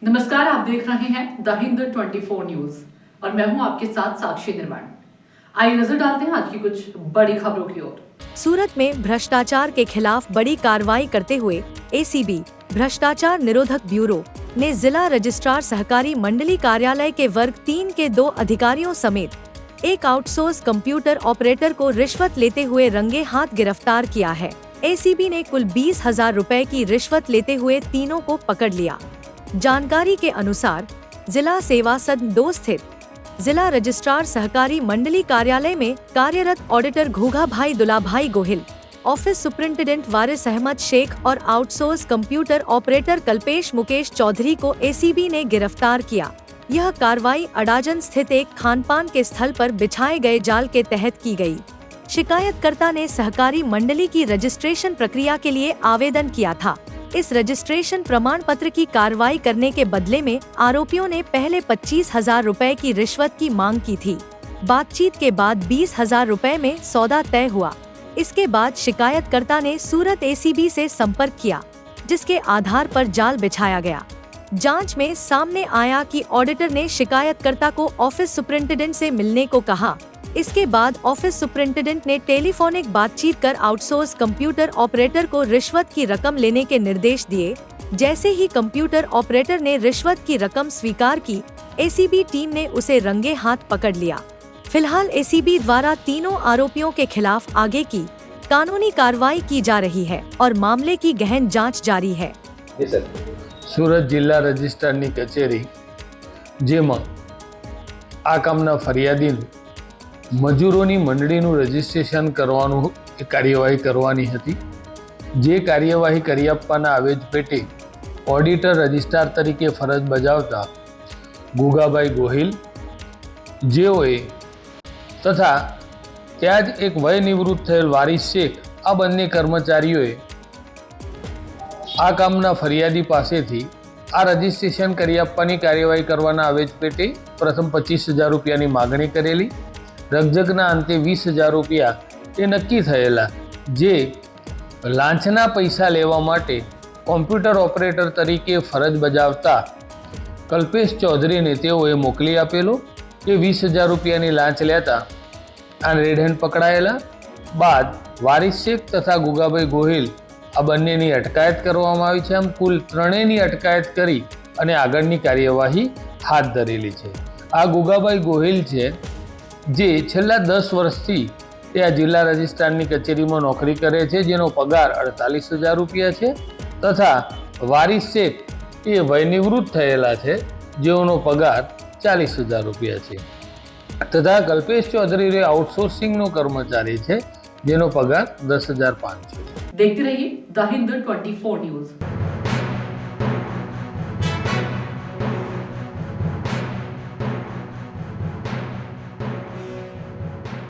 नमस्कार, आप देख रहे हैं द हिंद 24 न्यूज और मैं हूं आपके साथ साक्षी निर्माण। आइए नजर डालते हैं आज की कुछ बड़ी खबरों की ओर। सूरत में भ्रष्टाचार के खिलाफ बड़ी कार्रवाई करते हुए एसीबी भ्रष्टाचार निरोधक ब्यूरो ने जिला रजिस्ट्रार सहकारी मंडली कार्यालय के वर्ग 3 के 2 अधिकारियों समेत एक आउटसोर्स कंप्यूटर ऑपरेटर को रिश्वत लेते हुए रंगे हाथ गिरफ्तार किया है। एसीबी ने कुल 20,000 रुपए की रिश्वत लेते हुए तीनों को पकड़ लिया। जानकारी के अनुसार जिला सेवा सदन 2 स्थित जिला रजिस्ट्रार सहकारी मंडली कार्यालय में कार्यरत auditor घूघा bhai Dula bhai Gohil, office superintendent Waris Ahmed Sheikh और outsource computer operator Kalpesh Mukesh Chaudhary को एसीबी ने गिरफ्तार किया। यह कार्रवाई अडाजन स्थित एक खानपान के स्थल पर बिछाए गए जाल के तहत की गई। शिकायतकर्ता ने सहकारी मंडली की रजिस्ट्रेशन प्रक्रिया के लिए आवेदन किया था। इस रजिस्ट्रेशन प्रमाण पत्र की कार्रवाई करने के बदले में आरोपियों ने पहले 25,000 रुपए की रिश्वत की मांग की थी। बातचीत के बाद 20,000 रुपए में सौदा तय हुआ। इसके बाद शिकायतकर्ता ने सूरत एसीबी से संपर्क किया, जिसके आधार पर जाल बिछाया गया। जांच में सामने आया कि ऑडिटर ने शिकायतकर्ता को ऑफिस सुपरिंटेंडेंट से मिलने को कहा। इसके बाद ऑफिस सुपरिंटेंडेंट ने टेलीफोनिक बातचीत कर आउटसोर्स कंप्यूटर ऑपरेटर को रिश्वत की रकम लेने के निर्देश दिए। जैसे ही कंप्यूटर ऑपरेटर ने रिश्वत की रकम स्वीकार की, एसीबी टीम ने उसे रंगे हाथ पकड़ लिया। फिलहाल एसीबी द्वारा तीनों आरोपियों के खिलाफ आगे की कानूनी कार्रवाई की जा रही है और मामले की गहन जांच जारी है। सूरत जिला रजिस्ट्राરની कचेरी જેમાં આ કામના ફરિયાદી મજૂરોની મંડળીનું રજીસ્ટ્રેશન કરવાનું કાર્યવાહી કરવાની હતી। જે કાર્યવાહી કરી આપવાના આવેજ પેટે ઓડિટર રજિસ્ટ્રાર તરીકે ફરજ બજાવતા ગુગાભાઈ ગોહિલ જેઓએ તથા ત્યાં જ એક વય નિવૃત્ત થયેલ વારિસ શેખ આ બંને કર્મચારીઓએ આ કામના ફરિયાદી પાસેથી આ રજિસ્ટ્રેશન કરી આપવાની કાર્યવાહી કરવાના આવેજ પેટે પ્રથમ 25,000 રૂપિયાની માગણી કરેલી। રકઝકના અંતે 20,000 રૂપિયા એ નક્કી થયેલા, જે લાંચના પૈસા લેવા માટે કોમ્પ્યુટર ઓપરેટર તરીકે ફરજ બજાવતા કલ્પેશ ચૌધરીને તેઓએ મોકલી આપેલો। એ 20,000 રૂપિયાની લાંચ લેતા આ રેડ હેન્ડ પકડાયેલા બાદ વારિસ શેખ તથા ગુગાભાઈ ગોહિલ આ બંનેની અટકાયત કરવામાં આવી છે। આમ કુલ ત્રણેયની અટકાયત કરી અને આગળની કાર્યવાહી હાથ ધરેલી છે। આ ગુગાભાઈ ગોહિલ છે જે છેલ્લા 10 વર્ષથી તે આ જિલ્લા રજિસ્ટ્રારની કચેરીમાં નોકરી કરે છે, જેનો પગાર 48,000 રૂપિયા છે તથા વારિસ શેખ એ વયનિવૃત્ત થયેલા છે, જેઓનો પગાર 40,000 રૂપિયા છે તથા કલ્પેશ ચૌધરી આઉટસોર્સિંગનો કર્મચારી છે, જેનો પગાર 10,500 છે। देखते रहिए द हिंद 24 न्यूज।